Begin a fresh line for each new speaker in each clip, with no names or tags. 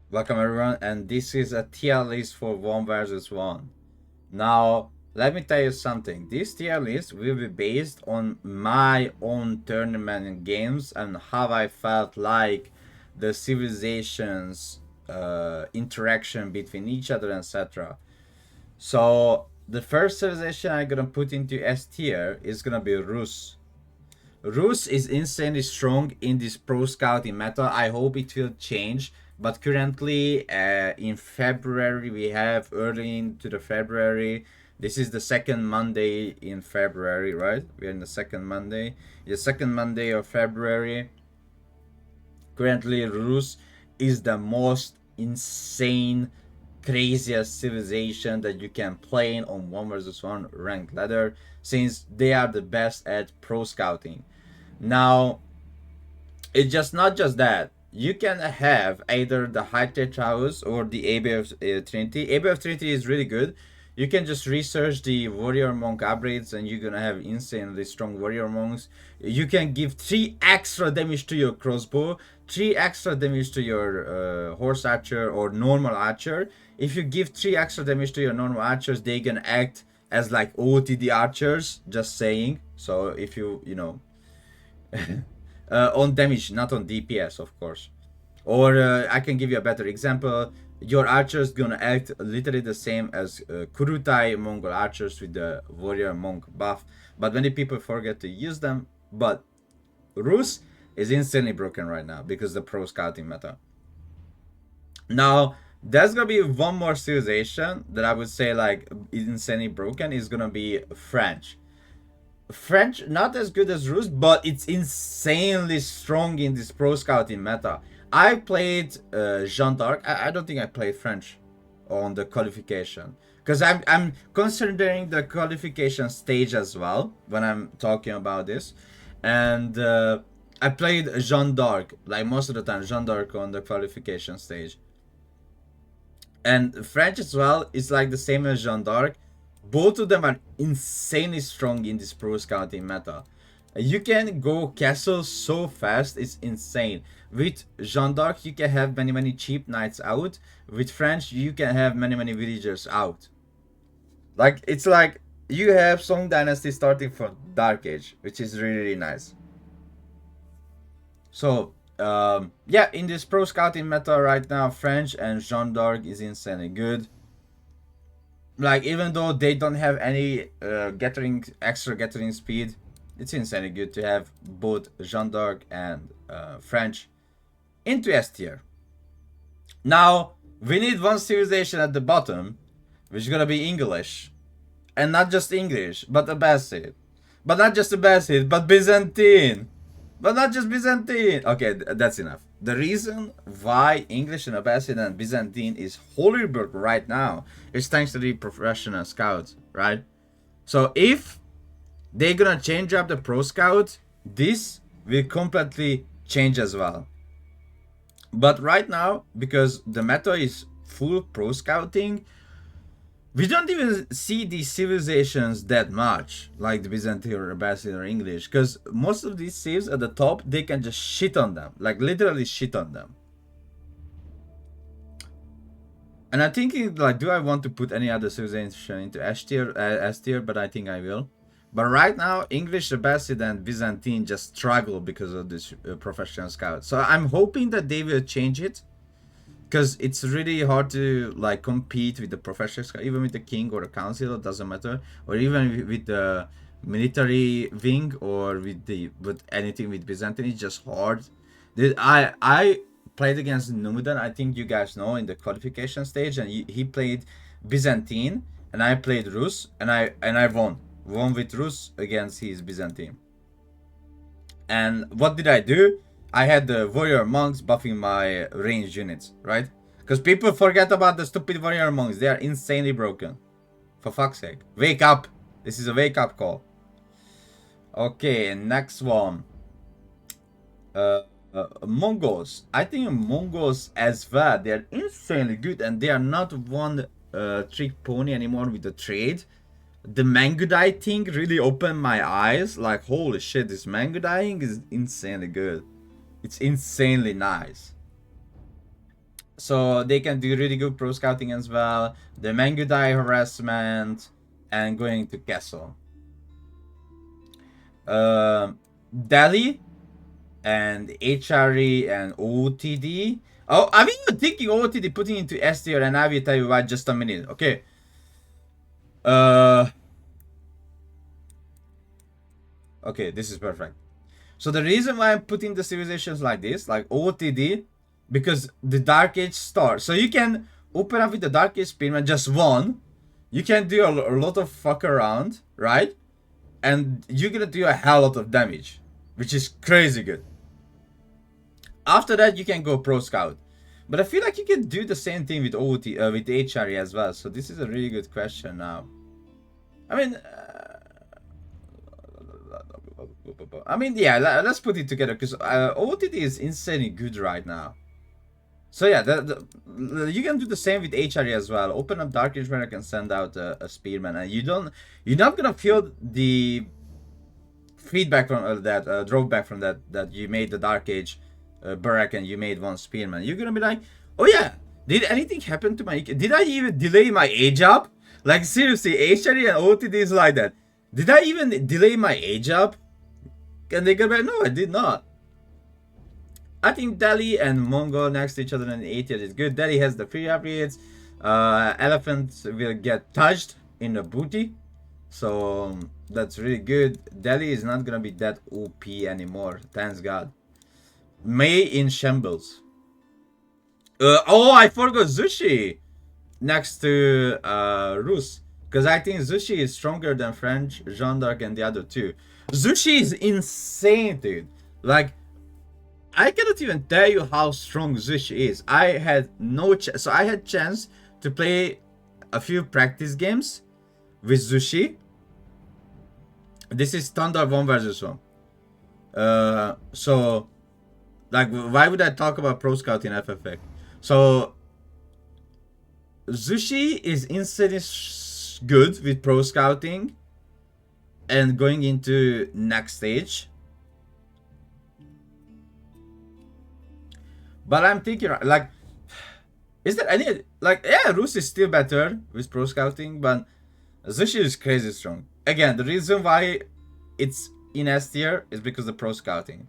Welcome everyone, and this is a tier list for 1 versus 1. Now, let me tell you something. This tier list will be based on my own tournament and games and how I felt like the civilizations interaction between each other, etc. So, the first civilization I'm gonna put into S tier is gonna be Rus. Rus is insanely strong in this pro scouting meta. I hope it will change. But currently, in February, we have early into the February. This is the second Monday in February, right? We're in the second Monday. The second Monday of February. Currently, Rus is the most insane, craziest civilization that you can play in on 1 versus 1 ranked ladder, since they are the best at pro scouting. Now, it's just not just that. You can have either the High Tech House or the ABF Trinity. ABF Trinity is really good. You can just research the Warrior Monk upgrades and you're gonna have insanely strong Warrior Monks. You can give 3 extra damage to your crossbow, 3 extra damage to your Horse Archer or normal Archer. If you give 3 extra damage to your normal Archers, they can act as like OTD Archers, just saying. So if you know, on damage, not on DPS, of course. Or I can give you a better example. Your archers gonna act literally the same as Kurutai Mongol archers with the warrior monk buff, but many people forget to use them. But Rus is insanely broken right now because the pro scouting meta. Now there's gonna be one more civilization that I would say like insanely broken is gonna be French. French not as good as Rus, but it's insanely strong in this pro scouting meta. I played Jeanne d'Arc. I don't think I played French on the qualification because I'm considering the qualification stage as well when I'm talking about this, and I played Jeanne d'Arc like most of the time. Jeanne d'Arc on the qualification stage, and French as well is like the same as Jeanne d'Arc. Both of them are insanely strong in this pro scouting meta. You can go castle so fast, it's insane. With Jeanne d'Arc, you can have many cheap knights out. With French, you can have many villagers out. Like it's like you have Song Dynasty starting from Dark Age, which is really nice. So yeah, in this pro scouting meta right now, French and Jeanne d'Arc is insanely good. Like even though they don't have any extra gathering speed, it's insanely good to have both Jeanne d'Arc and French into S tier. Now we need one civilization at the bottom, which is gonna be English, and not just English, but Abbasid, but not just Abbasid, but Byzantine, but not just Byzantine. Okay, that's enough. The reason why English and Abbasid and Byzantine is horrible right now is thanks to the professional scouts, right? So if they're gonna change up the pro scout, this will completely change as well. But right now, because the meta is full pro scouting, we don't even see these civilizations that much, like the Byzantine or Abbasid or English, because most of these civs at the top, they can just shit on them, like literally shit on them. And I'm thinking, like, do I want to put any other civilization into S tier? But I think I will. But right now, English, Abbasid, and Byzantine just struggle because of this professional scout. So I'm hoping that they will change it, because it's really hard to like compete with the professional scout, even with the king or the council. It doesn't matter, or even with the military wing or with anything with Byzantine. It's just hard. I played against Nudan. I think you guys know in the qualification stage, and he played Byzantine, and I played Rus, and I won with Rus against his Byzantine. And what did I do? I had the warrior monks buffing my ranged units, right? Because people forget about the stupid warrior monks. They are insanely broken. For fuck's sake. Wake up. This is a wake up call. Okay, next one. Mongols. I think Mongols as well. They are insanely good, and they are not one trick pony anymore with the trade. The Mangudai thing really opened my eyes. Like, holy shit, this Mangudai is insanely good. It's insanely nice. So they can do really good pro scouting as well. The Mangudai harassment and going to castle. Delhi and HRE and OTD. Oh, I mean, you're thinking OTD putting into S tier, and I will tell you why just a minute. Okay. Okay, this is perfect. So the reason why I'm putting the civilizations like this, like OTD, because the Dark Age starts. So you can open up with the Dark Age Spearman, just one. You can do a lot of fuck around, right? And you're gonna do a hell lot of damage, which is crazy good. After that, you can go Pro Scout. But I feel like you can do the same thing with with HRE as well. So this is a really good question now. I mean, yeah, let's put it together because OTD is insanely good right now. So yeah, you can do the same with HRE as well. Open up Dark Age where I can send out a Spearman, and you're not gonna feel the feedback from that drawback from that you made the Dark Age Barak and you made one Spearman. You're gonna be like, oh yeah, did anything happen to my? Did I even delay my age up? Like seriously, HRE and OTD is like that. Did I even delay my age up? And they're gonna be like, no, I did not. I think Delhi and Mongol next to each other in the 80s is good. Delhi has the free upgrades. Elephants will get touched in the booty. So that's really good. Delhi is not gonna be that OP anymore. Thanks God. May in shambles. Oh, I forgot Zushi next to Rus. Because I think Zushi is stronger than French, Jeanne d'Arc, and the other two. Zushi is insane, dude. Like, I cannot even tell you how strong Zushi is. I had no so I had chance to play a few practice games with Zushi. This is standard 1 versus 1. So, like, why would I talk about Pro Scout in FFA? So, Zushi is insanely good with Pro Scouting and going into next stage. But I'm thinking, like, is there any, like, yeah, Rus is still better with Pro Scouting, but Zushi is crazy strong. Again, the reason why it's in S tier is because of Pro Scouting.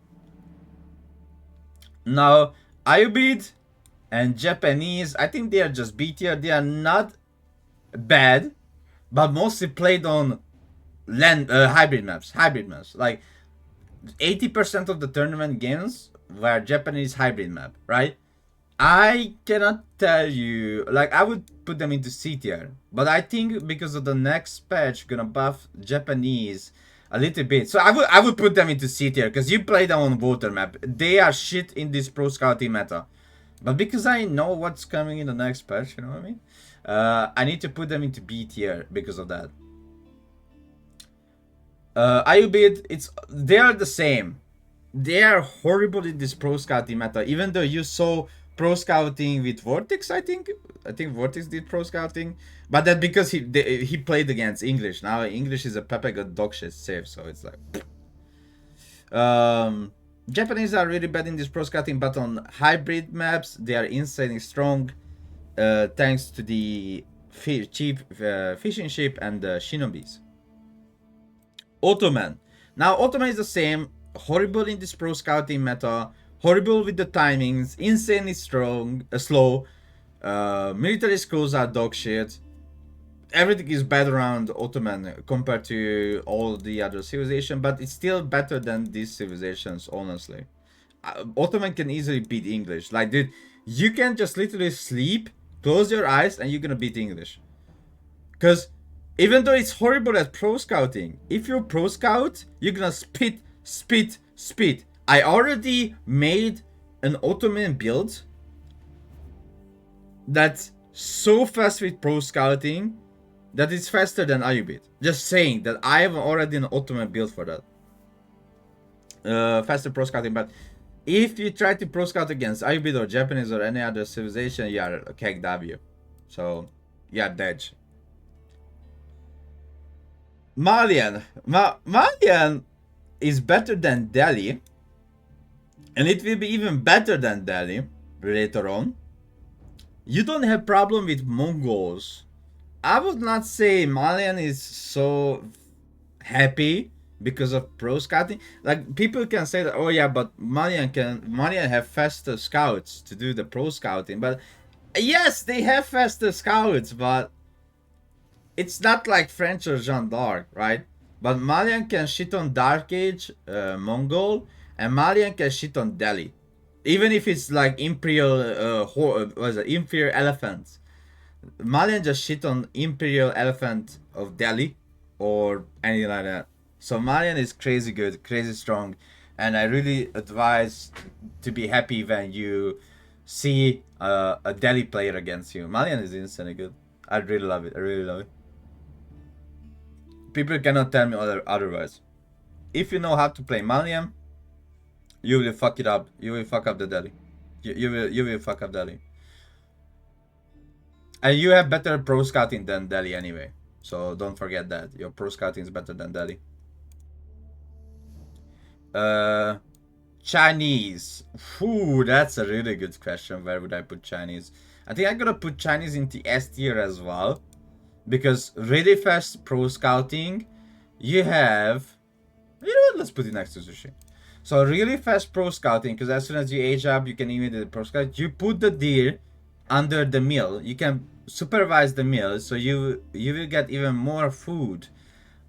Now, Ayubid and Japanese, I think they are just B tier. They are not bad, but mostly played on hybrid maps. Like, 80% of the tournament games were Japanese hybrid map, right? I cannot tell you, like, I would put them into C tier, but I think because of the next patch gonna buff Japanese a little bit, so I would put them into C tier because you play them on water map. They are shit in this Pro Scouting meta, but because I know what's coming in the next patch, you know what I mean? I need to put them into B tier because of that. Ayubid, they are the same. They are horrible in this Pro Scouting meta, even though you saw Pro Scouting with Vortex, I think Vortex did Pro Scouting, but that because he played against English. Now English is a Pepe got dog shit save, so it's like Japanese are really bad in this Pro Scouting, but on hybrid maps they are insanely strong, thanks to the cheap fishing ship and the shinobis. Ottoman. Now Ottoman is the same, horrible in this Pro Scouting meta, horrible with the timings, insanely slow. Military schools are dog shit. Everything is bad around Ottoman compared to all the other civilizations, but it's still better than these civilizations, honestly. Ottoman can easily beat English. Like, dude, you can just literally sleep, close your eyes, and you're gonna beat English. Because even though it's horrible at Pro Scouting, if you're Pro Scout, you're gonna spit. I already made an Ottoman build that's so fast with Pro Scouting that it's faster than Ayubit. Just saying that I have already an Ottoman build for that. Faster Pro Scouting, but if you try to Pro Scout against Ayubit or Japanese or any other civilization, you are a KW. So, yeah, dead. Malian. Malian is better than Delhi. And it will be even better than Delhi later on. You don't have problem with Mongols. I would not say Malian is so happy because of pro scouting. Like people can say that, oh yeah, but Malian have faster scouts to do the pro scouting. But yes, they have faster scouts, but it's not like French or Jeanne d'Arc, right? But Malian can shit on Dark Age, Mongol, and Malian can shit on Delhi. Even if it's like Imperial, Imperial Elephants. Malian just shit on Imperial Elephant of Delhi or anything like that. So Malian is crazy good, crazy strong, and I really advise to be happy when you see a Delhi player against you. Malian is insanely good. I really love it. I really love it. People cannot tell me otherwise. If you know how to play Malian, you will fuck it up. You will fuck up the Delhi. You will fuck up Delhi. And you have better pro scouting than Delhi anyway. So don't forget that. Your pro scouting is better than Delhi. Chinese. Ooh, that's a really good question. Where would I put Chinese? I think I'm gonna put Chinese into S tier as well. Because really fast pro scouting, you have... You know what? Let's put it next to Zushi. So really fast pro scouting, because as soon as you age up, you can immediately pro scout. You put the deer under the mill. You can supervise the mill, so you will get even more food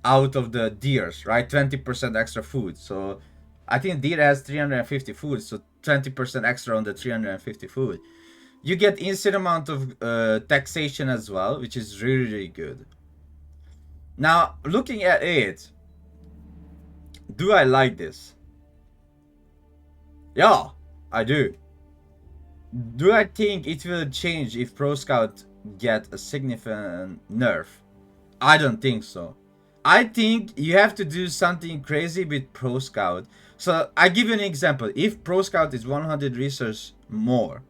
out of the deers, right? 20% extra food. So I think deer has 350 food, so 20% extra on the 350 food. You get insane amount of taxation as well, which is really, really good. Now, looking at it, do I like this? Yeah, I do. Do I think it will change if Pro Scout get a significant nerf? I don't think so. I think you have to do something crazy with Pro Scout. So I give you an example. If Pro Scout is 100 resource more,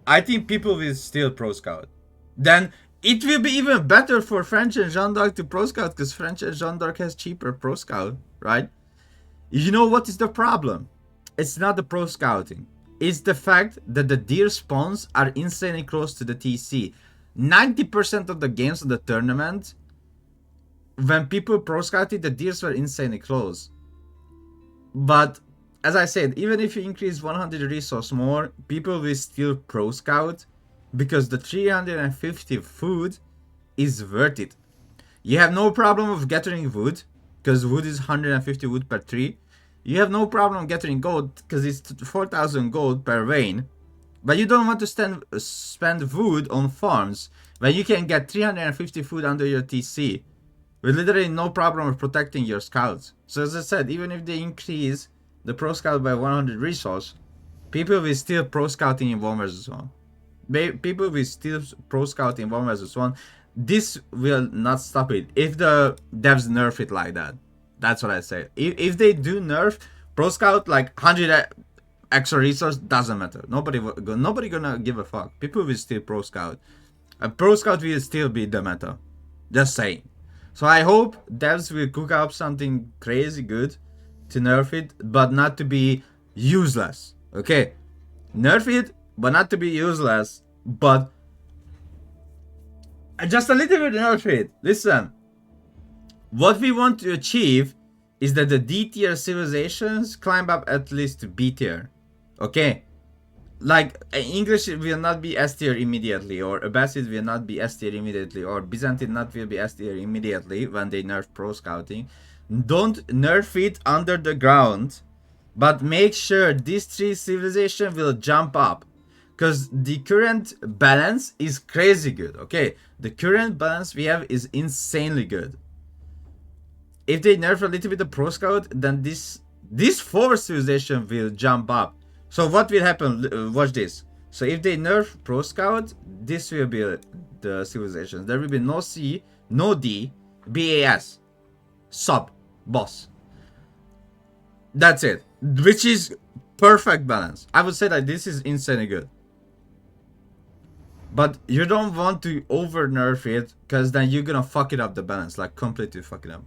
I think people will still Pro Scout. Then it will be even better for French and Jeanne d'Arc to Pro Scout because French and Jeanne d'Arc has cheaper Pro Scout, right? You know what is the problem? It's not the Pro Scouting. It's the fact that the deer spawns are insanely close to the TC. 90% of the games of the tournament, when people Pro Scouted, the deers were insanely close. But as I said, even if you increase 100 resource more, people will still Pro Scout because the 350 food is worth it. You have no problem of gathering wood because wood is 150 wood per tree. You have no problem gathering gold because it's 4,000 gold per vein. But you don't want to spend wood on farms when you can get 350 food under your TC with literally no problem of protecting your scouts. So as I said, even if they increase the Pro Scout by 100 resource, people will still Pro Scouting in 1 vs 1. People will still Pro Scout in 1 vs 1. This will not stop it if the devs nerf it like that. That's what I say. If they do nerf Pro Scout like 100 extra resource, doesn't matter. Nobody gonna give a fuck. People will still Pro Scout. A Pro Scout will still be the meta. Just saying. So I hope devs will cook up something crazy good to nerf it, but not to be useless. Okay, nerf it, but not to be useless. But just a little bit nerf it. Listen, what we want to achieve is that the D tier civilizations climb up at least to B tier. Okay, like English will not be S tier immediately, or Abbasid will not be S tier immediately, or Byzantine not will be S tier immediately when they nerf Pro Scouting. Don't nerf it under the ground, but make sure these 3 civilizations will jump up. Because the current balance is crazy good, okay? The current balance we have is insanely good. If they nerf a little bit of Pro Scout, then this 4 civilization will jump up. So what will happen? Watch this. So if they nerf Pro Scout, this will be the civilizations. There will be no C, no D, BAS, sub, boss. That's it. Which is perfect balance. I would say that this is insanely good. But you don't want to over nerf it, because then you're gonna fuck it up the balance, like completely fuck it up.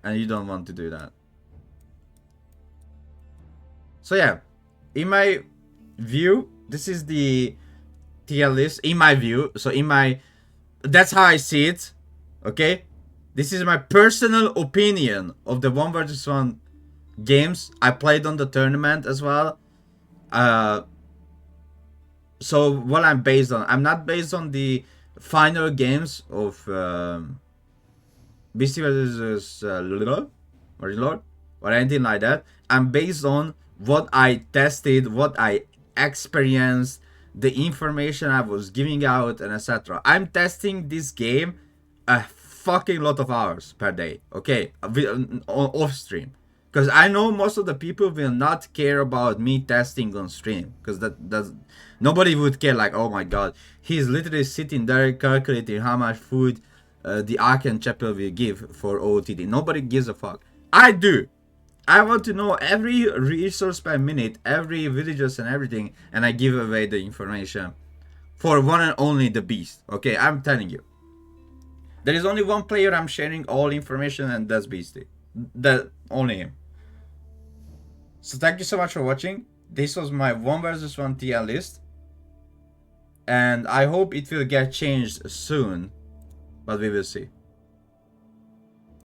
And you don't want to do that. So yeah, in my view, this is the tier list in my view. So that's how I see it. Okay, this is my personal opinion of the 1v1 games I played on the tournament as well. So what I'm based on, I'm not based on the final games of BC versus Lord or anything like that. I'm based on what I tested, what I experienced, the information I was giving out, and etc. I'm testing this game a fucking lot of hours per day, okay, off stream, because I know most of the people will not care about me testing on stream, because that's nobody would care. Like, oh my god, he's literally sitting there calculating how much food the Arkan Chapel will give for OOTD. Nobody gives a fuck. I do. I want to know every resource per minute, every villagers and everything, and I give away the information for one and only the beast. Okay, I'm telling you. There is only one player I'm sharing all information, and that's Beastie. That only him. So thank you so much for watching. This was my 1v1 tier list, and I hope it will get changed soon, but we will see.